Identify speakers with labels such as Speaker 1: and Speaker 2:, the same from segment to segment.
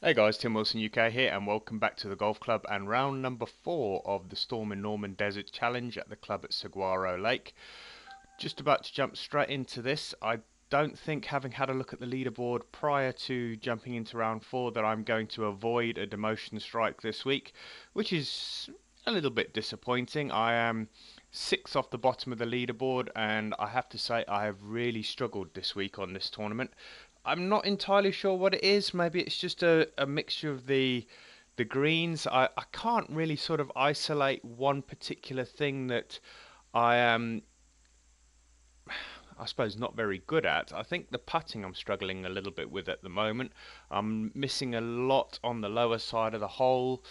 Speaker 1: Hey guys, Tim Wilson UK here and welcome back to the golf club and round number 4 of the Stormin Norman Desert Challenge at the club at Saguaro Lake. Just about to jump straight into this. I don't think, having had a look at the leaderboard prior to jumping into round 4, that I'm going to avoid a demotion strike this week, which is a little bit disappointing. I am 6 off the bottom of the leaderboard and I have to say I have really struggled this week on this tournament. I'm not entirely sure what it is. Maybe it's just a mixture of the greens. I can't really sort of isolate one particular thing that I am, I suppose, not very good at. I think the putting I'm struggling a little bit with at the moment. I'm missing a lot on the lower side of the hole.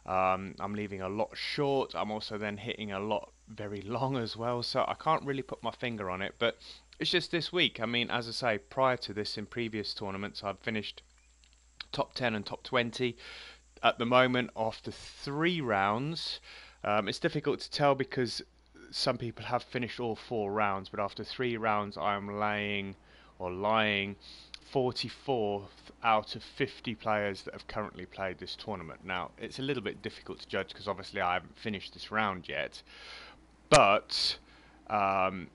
Speaker 1: I'm leaving a lot short. I'm also then hitting a lot very long as well. So I can't really put my finger on it. But it's just this week. I mean, as I say, prior to this, in previous tournaments, I've finished top 10 and top 20. At the moment, after 3 rounds, it's difficult to tell because some people have finished all 4 rounds, but after 3 rounds, I'm lying 44th out of 50 players that have currently played this tournament. Now, it's a little bit difficult to judge because obviously I haven't finished this round yet, but um,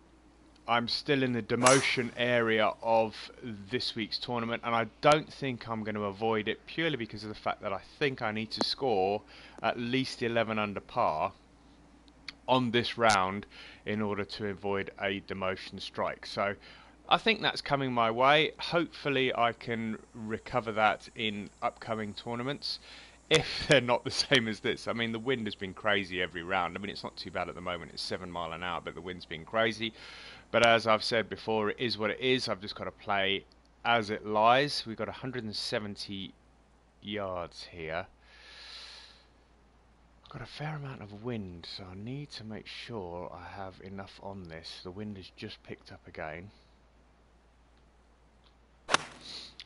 Speaker 1: I'm still in the demotion area of this week's tournament, and I don't think I'm going to avoid it purely because of the fact that I think I need to score at least 11 under par on this round in order to avoid a demotion strike. So I think that's coming my way. Hopefully I can recover that in upcoming tournaments if they're not the same as this. I mean, the wind has been crazy every round. I mean, it's not too bad at the moment. It's 7 mile an hour, but the wind's been crazy. But as I've said before, it is what it is. I've just got to play as it lies. We've got 170 yards here. I've got a fair amount of wind, so I need to make sure I have enough on this. The wind has just picked up again.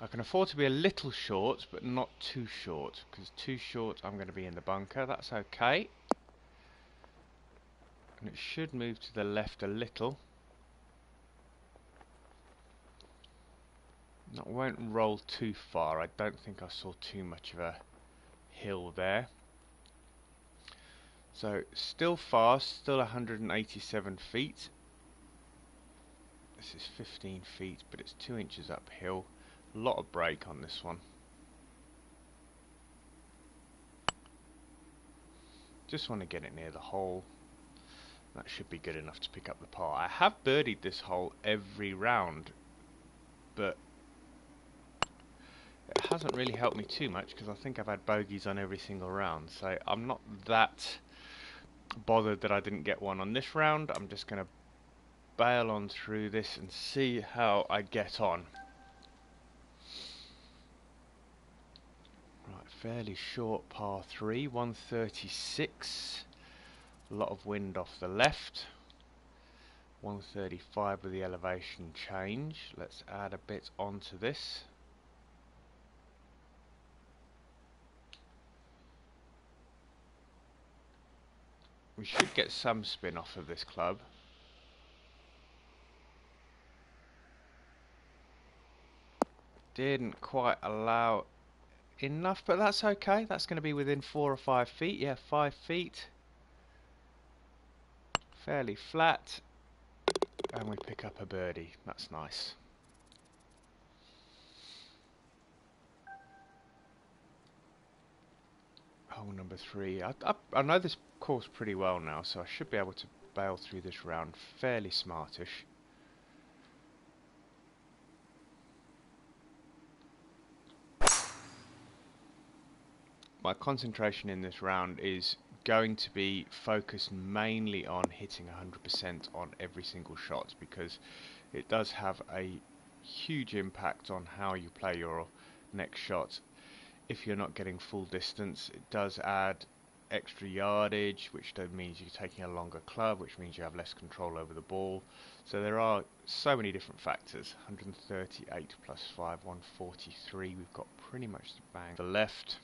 Speaker 1: I can afford to be a little short, but not too short, because too short I'm going to be in the bunker. That's okay. And it should move to the left a little. That won't roll too far. I don't think I saw too much of a hill there. So still fast, still 187 feet. This is 15 feet, but it's 2 inches uphill. A lot of break on this one. Just want to get it near the hole. That should be good enough to pick up the par. I have birdied this hole every round, but it hasn't really helped me too much because I think I've had bogeys on every single round. So I'm not that bothered that I didn't get one on this round. I'm just going to bail on through this and see how I get on. Right, fairly short par 3, 136. A lot of wind off the left. 135 with the elevation change. Let's add a bit onto this. We should get some spin off of this club. Didn't quite allow enough, but that's okay. That's going to be within 4 or 5 feet. Yeah, 5 feet. Fairly flat. And we pick up a birdie. That's nice. Hole number 3. I know this course pretty well now, so I should be able to bail through this round fairly smartish. My concentration in this round is going to be focused mainly on hitting 100% on every single shot, because it does have a huge impact on how you play your next shot. If you're not getting full distance, it does add extra yardage, which means you're taking a longer club, which means you have less control over the ball. So there are so many different factors. 138 plus 5, 143. We've got pretty much the bang. The left.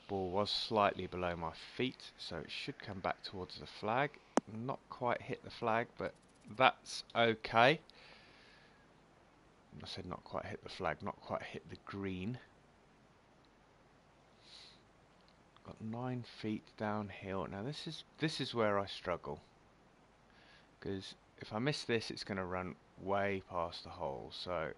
Speaker 1: Ball was slightly below my feet, so it should come back towards the flag. Not quite hit the flag, but that's okay. I said not quite hit the flag, not quite hit the green. Got 9 feet downhill. Now this is where I struggle, because if I miss this, it's going to run way past the hole. So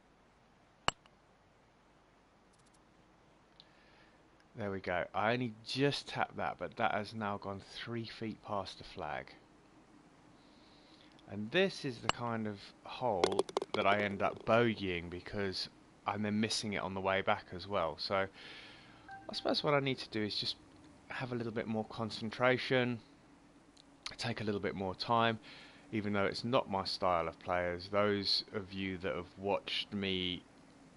Speaker 1: there we go. I only just tapped that, but that has now gone 3 feet past the flag. And this is the kind of hole that I end up bogeying, because I'm then missing it on the way back as well. So I suppose what I need to do is just have a little bit more concentration, take a little bit more time, even though it's not my style of players. Those of you that have watched me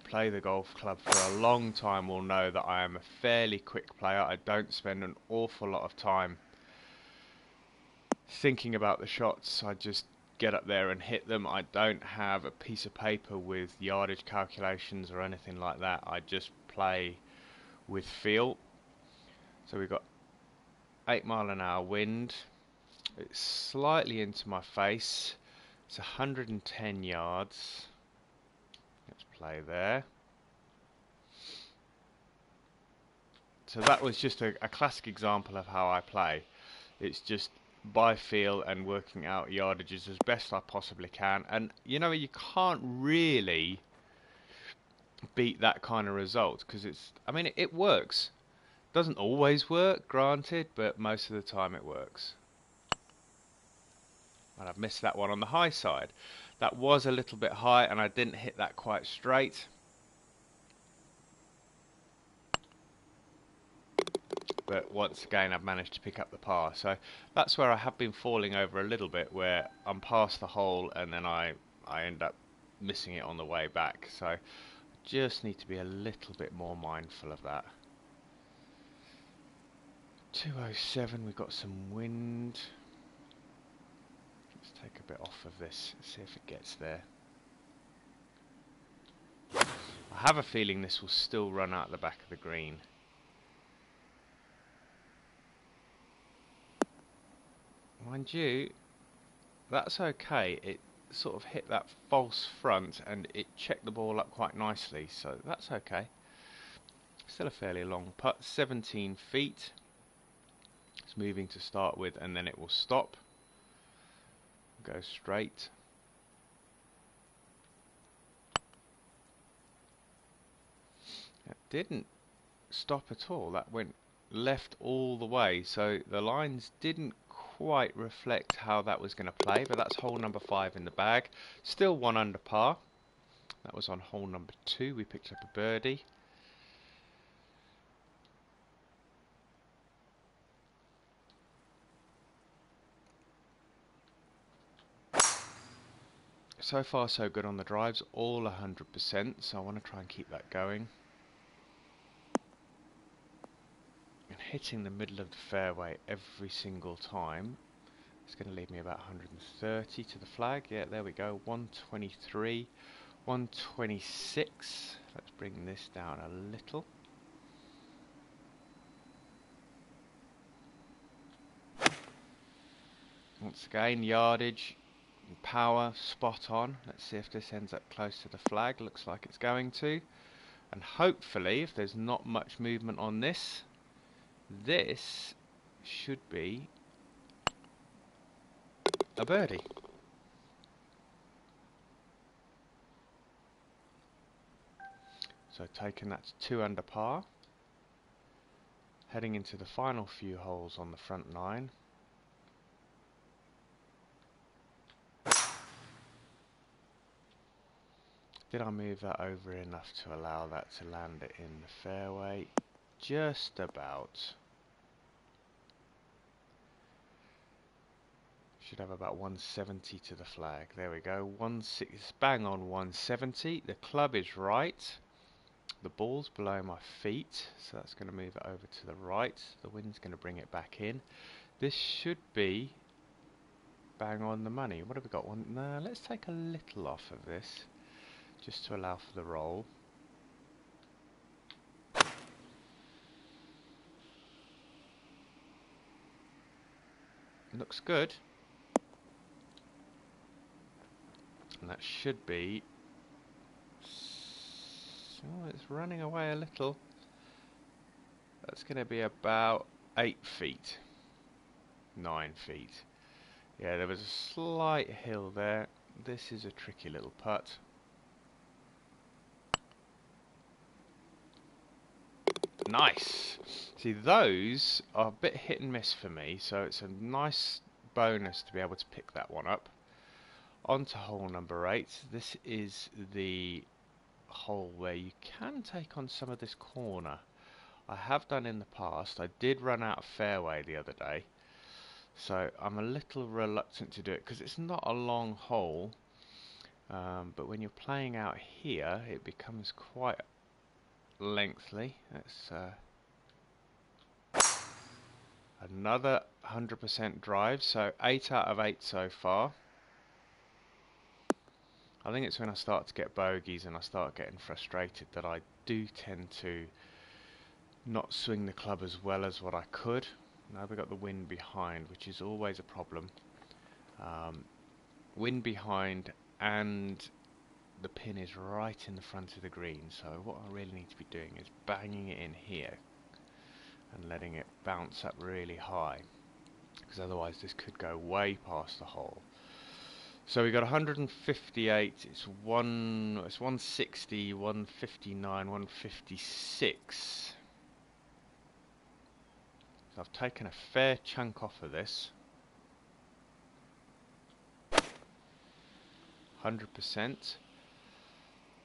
Speaker 1: play the golf club for a long time will know that I am a fairly quick player. I don't spend an awful lot of time thinking about the shots. I just get up there and hit them. I don't have a piece of paper with yardage calculations or anything like that. I just play with feel. So we've got 8 mile an hour wind. It's slightly into my face. It's 110 yards. Let's play there. So that was just a classic example of how I play. It's just by feel and working out yardages as best I possibly can. And you know, you can't really beat that kind of result, because I mean, it works. Doesn't always work, granted, but most of the time it works. And I've missed that one on the high side. That was a little bit high and I didn't hit that quite straight. But once again, I've managed to pick up the par. So that's where I have been falling over a little bit, where I'm past the hole and then I end up missing it on the way back. So I just need to be a little bit more mindful of that. 207, we've got some wind. Let's take a bit off of this, see if it gets there. I have a feeling this will still run out the back of the green. Mind you, that's okay. It sort of hit that false front and it checked the ball up quite nicely, so that's okay. Still a fairly long putt, 17 feet. It's moving to start with and then it will stop. Go straight. It didn't stop at all. That went left all the way, so the lines didn't quite reflect how that was going to play, but that's hole number 5 in the bag. Still 1 under par. That was on hole number 2. We picked up a birdie. So far so good on the drives, all 100%, so I want to try and keep that going. And hitting the middle of the fairway every single time. It's going to leave me about 130 to the flag. Yeah, there we go. 123, 126. Let's bring this down a little. Once again, yardage and power spot on. Let's see if this ends up close to the flag. Looks like it's going to. And hopefully, if there's not much movement on this, this should be a birdie. So taking that to 2 under par. Heading into the final few holes on the front 9. Did I move that over enough to allow that to land it in the fairway? Just about. Should have about 170 to the flag. There we go. 16, bang on 170. The club is right. The ball's below my feet, so that's going to move it over to the right. The wind's going to bring it back in. This should be bang on the money. What have we got? No, let's take a little off of this, just to allow for the roll. Looks good. And that should be Oh, it's running away a little. That's going to be about 8 feet. 9 feet. Yeah, there was a slight hill there. This is a tricky little putt. Nice! See, those are a bit hit and miss for me, so it's a nice bonus to be able to pick that one up. On to hole number 8. This is the hole where you can take on some of this corner. I have done in the past. I did run out of fairway the other day, so I'm a little reluctant to do it because it's not a long hole, but when you're playing out here it becomes quite lengthy. That's another 100% drive, so 8 out of 8 so far. I think it's when I start to get bogeys and I start getting frustrated that I do tend to not swing the club as well as what I could. Now we've got the wind behind, which is always a problem. Wind behind, and the pin is right in the front of the green, so what I really need to be doing is banging it in here and letting it bounce up really high, because otherwise this could go way past the hole. So we got 158, it's 160, 159, 156. So I've taken a fair chunk off of this. 100%.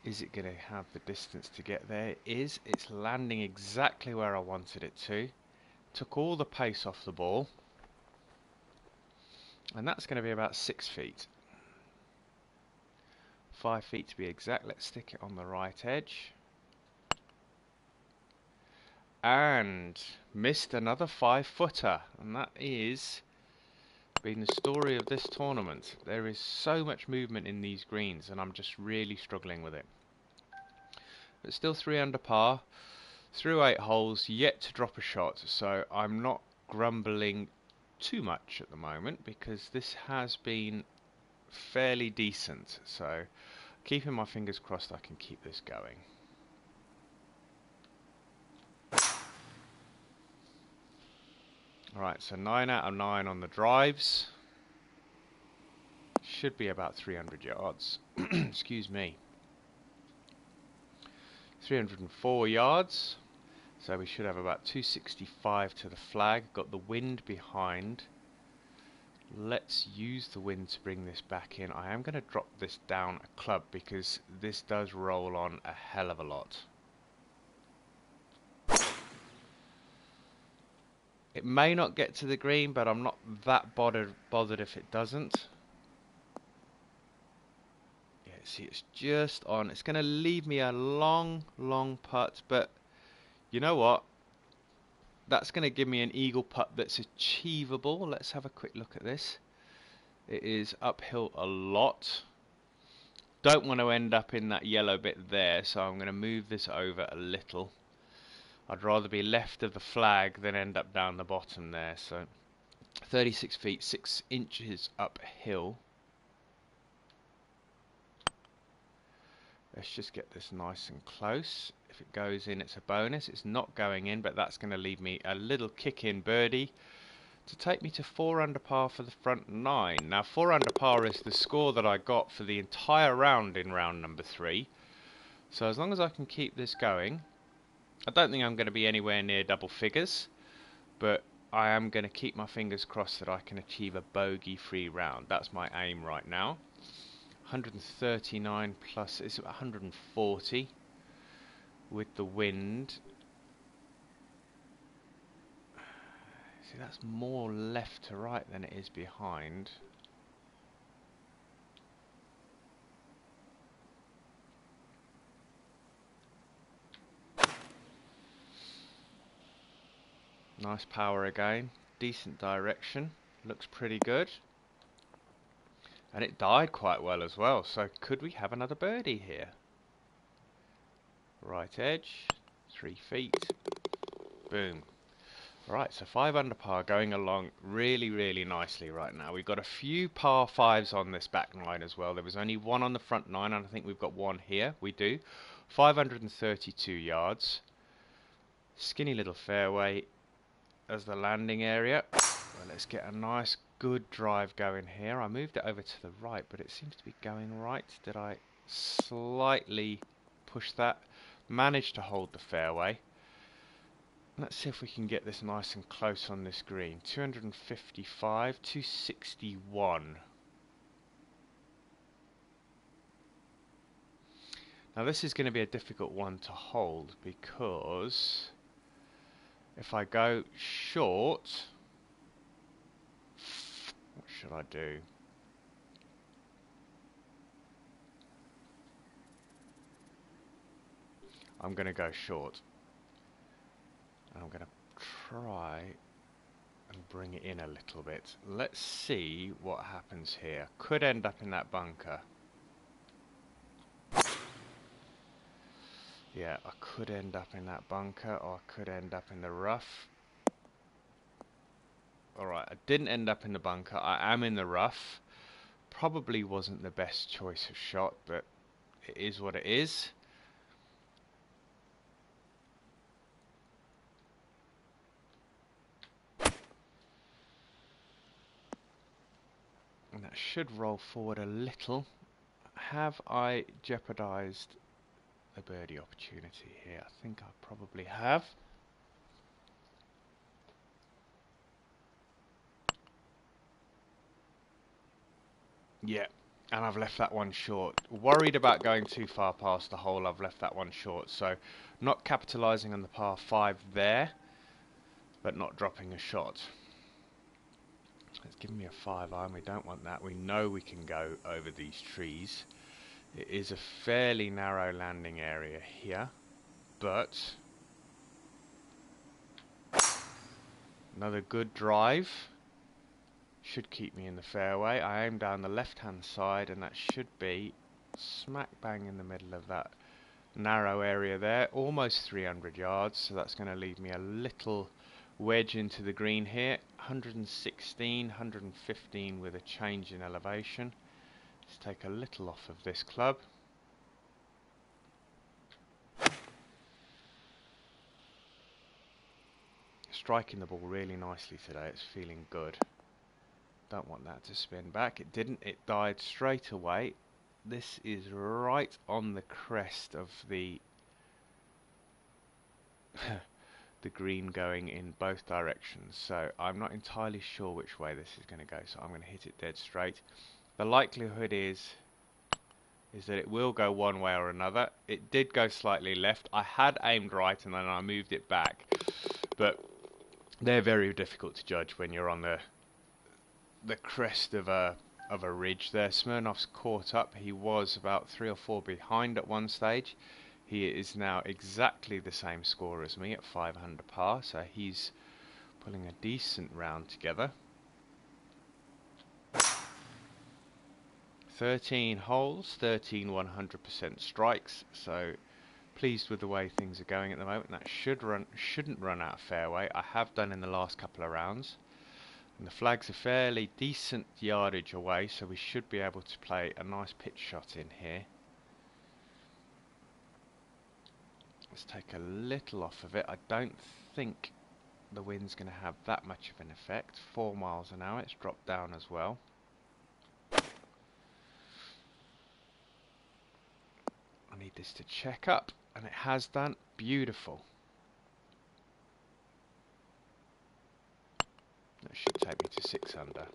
Speaker 1: Is it going to have the distance to get there? It is. It's landing exactly where I wanted it to. Took all the pace off the ball. And that's going to be about 6 feet. 5 feet to be exact. Let's stick it on the right edge. And missed another 5-footer. And that is been the story of this tournament. There is so much movement in these greens and I'm just really struggling with it. But still 3 under par, through 8 holes, yet to drop a shot, so I'm not grumbling too much at the moment because this has been fairly decent, so keeping my fingers crossed I can keep this going. Alright, so 9 out of 9 on the drives. Should be about 300 yards. Excuse me. 304 yards. So we should have about 265 to the flag. Got the wind behind. Let's use the wind to bring this back in. I am going to drop this down a club because this does roll on a hell of a lot. It may not get to the green, but I'm not that bothered if it doesn't. Yeah, see, it's just on. It's going to leave me a long putt, but you know what? That's going to give me an eagle putt that's achievable. Let's have a quick look at this. It is uphill a lot. Don't want to end up in that yellow bit there, so I'm going to move this over a little. I'd rather be left of the flag than end up down the bottom there. So 36 feet 6 inches uphill. Let's just get this nice and close. If it goes in, it's a bonus. It's not going in, but that's going to leave me a little kick in birdie to take me to 4 under par for the front 9. Now 4 under par is the score that I got for the entire round in round number 3. So as long as I can keep this going, I don't think I'm going to be anywhere near double figures, but I am going to keep my fingers crossed that I can achieve a bogey-free round. That's my aim right now. 139 plus, it's 140 with the wind. See, that's more left to right than it is behind. Nice power again, decent direction, looks pretty good. And it died quite well as well, so could we have another birdie here? Right edge, 3 feet, boom. Right, so 5 under par going along really, really nicely right now. We've got a few par 5s on this back nine as well. There was only one on the front nine, and I think we've got one here. We do. 532 yards. Skinny little fairway as the landing area. Well, let's get a nice, good drive going here. I moved it over to the right, but it seems to be going right. Did I slightly push that? Managed to hold the fairway. Let's see if we can get this nice and close on this green. 255, 261. Now this is going to be a difficult one to hold because if I go short, what should I do? I'm going to go short. I'm going to try and bring it in a little bit. Let's see what happens here. Could end up in that bunker. Yeah, I could end up in that bunker, or I could end up in the rough. Alright, I didn't end up in the bunker. I am in the rough. Probably wasn't the best choice of shot, but it is what it is. And that should roll forward a little. Have I jeopardized a birdie opportunity here? I think I probably have. Yeah, and I've left that one short. Worried about going too far past the hole, I've left that one short. So, not capitalising on the par 5 there, but not dropping a shot. It's giving me a 5-iron, we don't want that. We know we can go over these trees. It is a fairly narrow landing area here, but another good drive. Should keep me in the fairway. I aim down the left hand side and that should be smack bang in the middle of that narrow area there. Almost 300 yards, so that's going to leave me a little wedge into the green here. 116, 115 with a change in elevation. Let's take a little off of this club. Striking the ball really nicely today, it's feeling good. Don't want that to spin back. It didn't, it died straight away. This is right on the crest of the the green going in both directions, so I'm not entirely sure which way this is going to go, so I'm going to hit it dead straight. The likelihood is that it will go one way or another. It did go slightly left. I had aimed right and then I moved it back, but they're very difficult to judge when you're on the crest of a ridge there. Smirnoff's caught up. He was about 3 or 4 behind at one stage. He is now exactly the same score as me at 5 under par, so he's pulling a decent round together. 13 holes, 13 100% strikes, so pleased with the way things are going at the moment. That shouldn't run out of fairway. I have done in the last couple of rounds. And the flag's a fairly decent yardage away, so we should be able to play a nice pitch shot in here. Let's take a little off of it. I don't think the wind's going to have that much of an effect. 4 miles an hour, it's dropped down as well. I need this to check up, and it has done. Beautiful. That should take me to 6 under.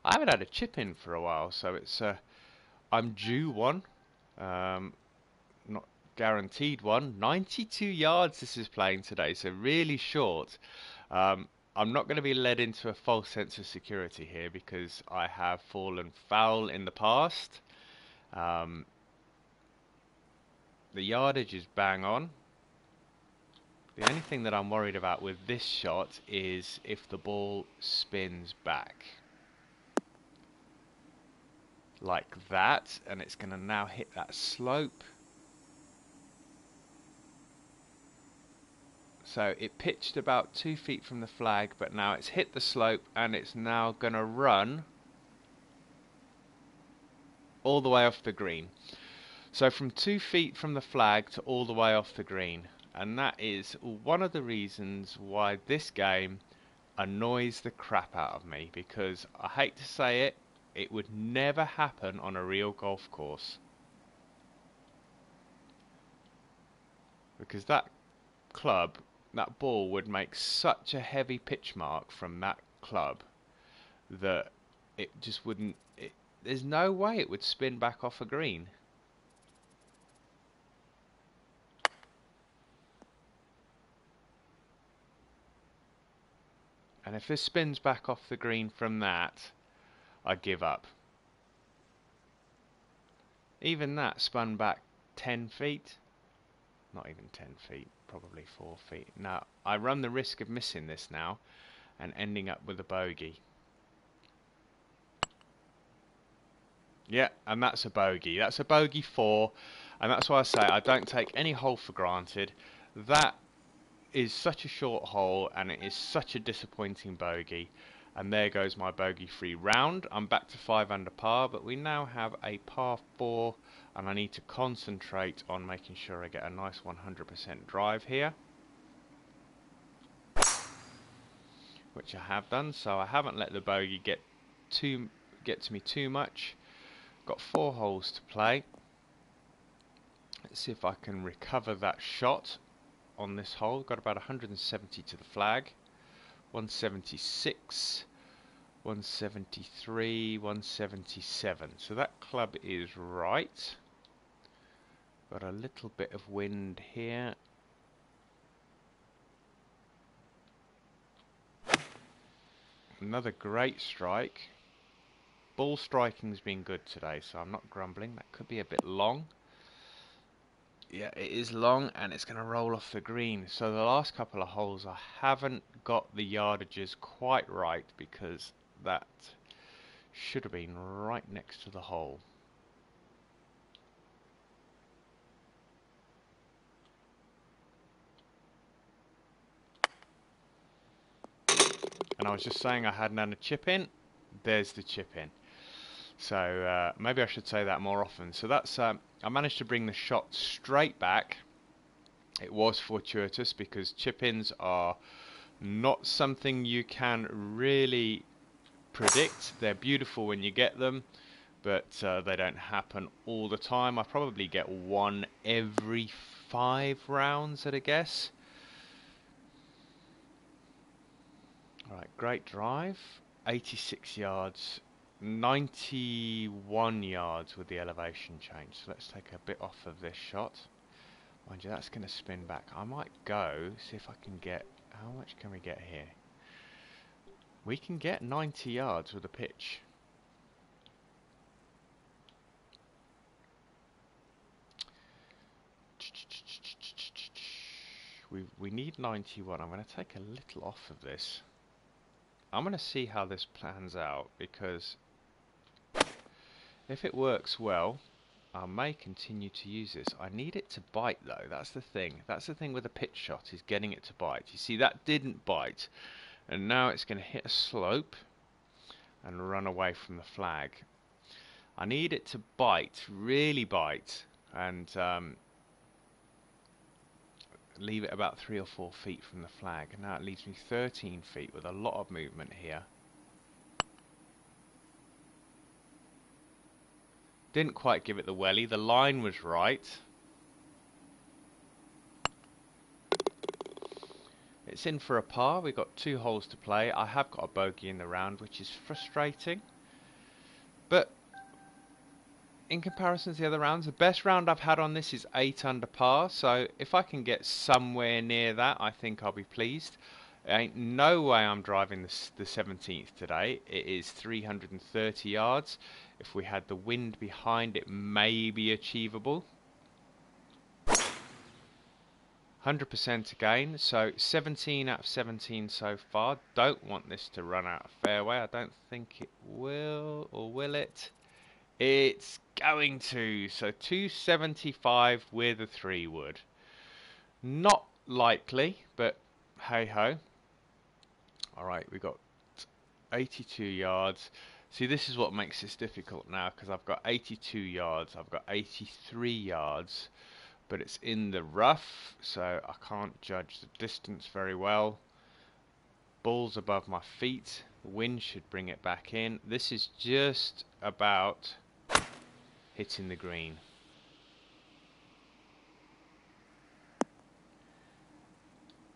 Speaker 1: I haven't had a chip in for a while, so it's I'm due one. Not guaranteed one. 92 yards this is playing today, so really short. I'm not going to be led into a false sense of security here because I have fallen foul in the past. The yardage is bang on. The only thing that I'm worried about with this shot is if the ball spins back like that, and it's going to now hit that slope. So it pitched about 2 feet from the flag, but now it's hit the slope and it's now going to run all the way off the green. So from 2 feet from the flag to all the way off the green. And that is one of the reasons why this game annoys the crap out of me, because I hate to say it, it would never happen on a real golf course. Because that club, that ball would make such a heavy pitch mark from that club that it just wouldn't, there's no way it would spin back off a green. And if this spins back off the green from that, I give up. Even that spun back 10 feet. Not even 10 feet, probably 4 feet. Now, I run the risk of missing this now and ending up with a bogey. Yeah, and that's a bogey. That's a bogey 4, and that's why I say I don't take any hole for granted. That is such a short hole, and it is such a disappointing bogey. And there goes my bogey-free round. I'm back to 5 under par, but we now have a par 4, and I need to concentrate on making sure I get a nice 100% drive here, which I have done. So I haven't let the bogey get to me too much. Got 4 holes to play. Let's see if I can recover that shot on this hole. Got about 170 to the flag. 176, 173, 177. So that club is right. Got a little bit of wind here. Another great strike. Ball striking's been good today, so I'm not grumbling. That could be a bit long. Yeah, it is long, and it's going to roll off the green. So the last couple of holes I haven't got the yardages quite right, because that should have been right next to the hole. And I was just saying I hadn't had a chip in. There's the chip in. So maybe I should say that more often. So that's I managed to bring the shot straight back. It was fortuitous, because chip-ins are not something you can really predict. They're beautiful when you get them, but they don't happen all the time. I probably get one every 5 rounds at a guess. Alright, great drive. 86 yards. 91 yards with the elevation change. So let's take a bit off of this shot. Mind you, that's going to spin back. I might go, see if I can get... How much can we get here? We can get 90 yards with a pitch. We need 91. I'm going to take a little off of this. I'm going to see how this plans out, because if it works well, I may continue to use this. I need it to bite though, that's the thing. That's the thing with a pitch shot, is getting it to bite. You see, that didn't bite, and now it's going to hit a slope and run away from the flag. I need it to bite, really bite, and leave it about 3 or 4 feet from the flag. And now it leaves me 13 feet with a lot of movement here. Didn't quite give it the welly. The line was right. It's in for a par. We've got 2 holes to play. I have got a bogey in the round, which is frustrating. But in comparison to the other rounds, the best round I've had on this is 8 under par. So if I can get somewhere near that, I think I'll be pleased. There ain't no way I'm driving the 17th today. It is 330 yards. If we had the wind behind, it may be achievable. 100% again, so 17 out of 17 so far. Don't want this to run out of fairway. I don't think it will, or will it? It's going to. So 275 with a 3 wood. Not likely, but hey ho. Alright, we got 82 yards. See, this is what makes this difficult now, because I've got 82 yards, I've got 83 yards, but it's in the rough, so I can't judge the distance very well. Ball's above my feet, the wind should bring it back in. This is just about hitting the green.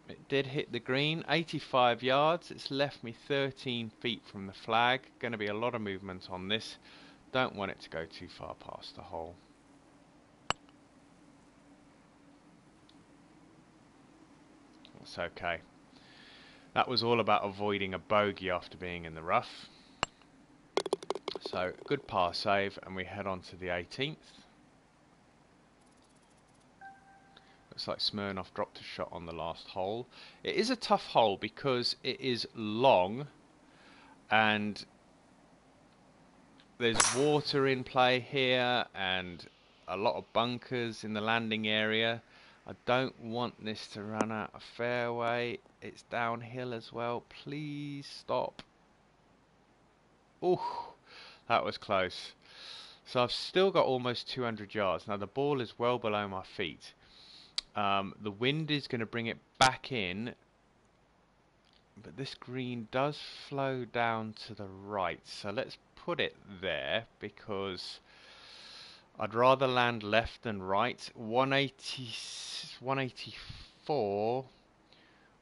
Speaker 1: It did hit the green, 85 yards. It's left me 13 feet from the flag. Going to be a lot of movement on this. Don't want it to go too far past the hole. That's okay. That was all about avoiding a bogey after being in the rough. So, good par save, and we head on to the 18th. Looks like Smirnoff dropped a shot on the last hole. It is a tough hole because it is long and there's water in play here and a lot of bunkers in the landing area. I don't want this to run out of fairway. It's downhill as well. Please stop. Ooh, that was close. So I've still got almost 200 yards. Now the ball is well below my feet. The wind is going to bring it back in, but this green does flow down to the right, so let's put it there because I'd rather land left than right. 180, 184,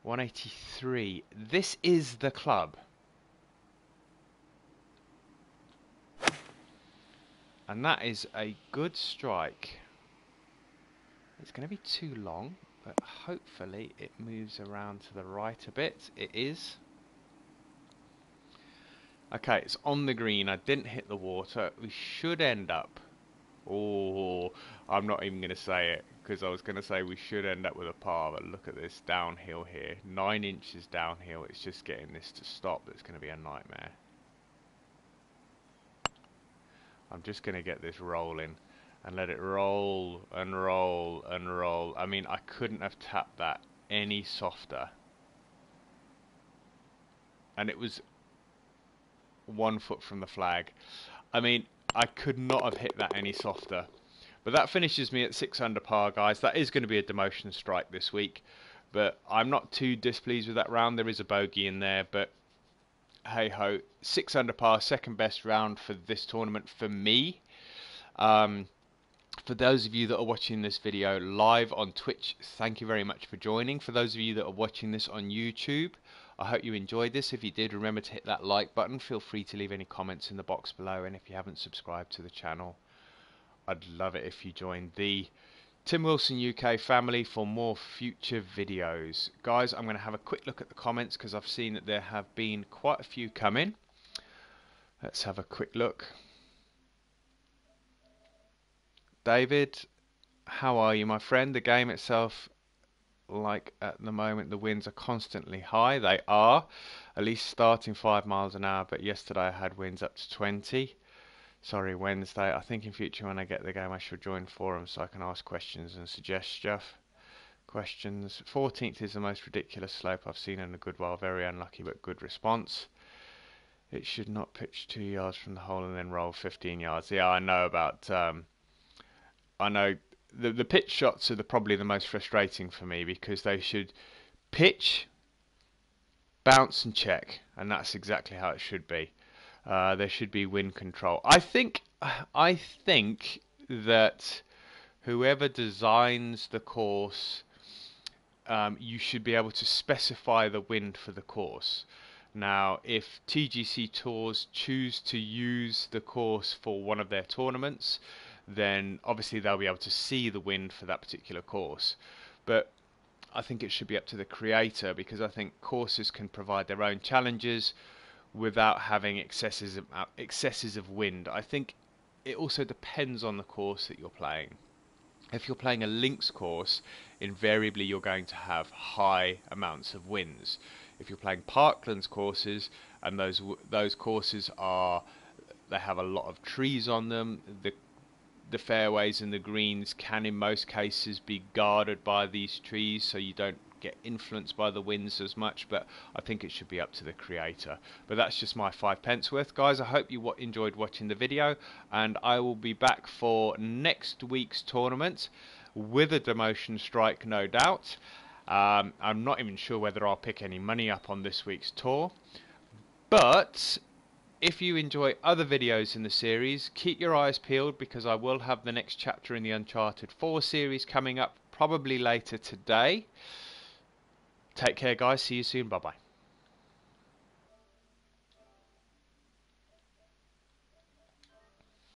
Speaker 1: 183. This is the club. And that is a good strike. It's going to be too long, but hopefully it moves around to the right a bit. It is. Okay, it's on the green. I didn't hit the water. We should end up... Oh, I'm not even going to say it, because I was going to say we should end up with a par, but look at this downhill here. 9 inches downhill. It's just getting this to stop. That's going to be a nightmare. I'm just going to get this rolling. And let it roll and roll and roll. I mean, I couldn't have tapped that any softer. And it was 1 foot from the flag. I mean, I could not have hit that any softer. But that finishes me at 6 under par, guys. That is going to be a demotion strike this week. But I'm not too displeased with that round. There is a bogey in there, but hey ho. 6 under par, second best round for this tournament for me. For those of you that are watching this video live on Twitch, thank you very much for joining. For those of you that are watching this on YouTube, I hope you enjoyed this. If you did, remember to hit that like button. Feel free to leave any comments in the box below. And if you haven't subscribed to the channel, I'd love it if you joined the Tim Wilson UK family for more future videos. Guys, I'm going to have a quick look at the comments because I've seen that there have been quite a few come in. Let's have a quick look. David, how are you, my friend? The game itself, like at the moment, the winds are constantly high. They are, at least starting 5 miles an hour, but yesterday I had winds up to 20. Sorry, Wednesday. I think in future when I get the game I should join forums so I can ask questions and suggest stuff. Questions. 14th is the most ridiculous slope I've seen in a good while. Very unlucky but good response. It should not pitch 2 yards from the hole and then roll 15 yards. Yeah, I know about... I know the pitch shots are probably the most frustrating for me because they should pitch, bounce and check, and that's exactly how it should be. There should be wind control. I think that whoever designs the course, you should be able to specify the wind for the course. Now, if TGC Tours choose to use the course for one of their tournaments, then obviously they'll be able to see the wind for that particular course. But I think it should be up to the creator because I think courses can provide their own challenges without having excesses of wind. I think it also depends on the course that you're playing. If you're playing a links course, invariably you're going to have high amounts of winds. If you're playing parklands courses, and those courses they have a lot of trees on them, the fairways and the greens can in most cases be guarded by these trees, so you don't get influenced by the winds as much, but I think it should be up to the creator. But that's just my 5p worth, guys. I hope you enjoyed watching the video, and I will be back for next week's tournament with a demotion strike, no doubt. I'm not even sure whether I'll pick any money up on this week's tour, but if you enjoy other videos in the series, keep your eyes peeled, because I will have the next chapter in the Uncharted 4 series coming up probably later today. Take care, guys. See you soon. Bye bye.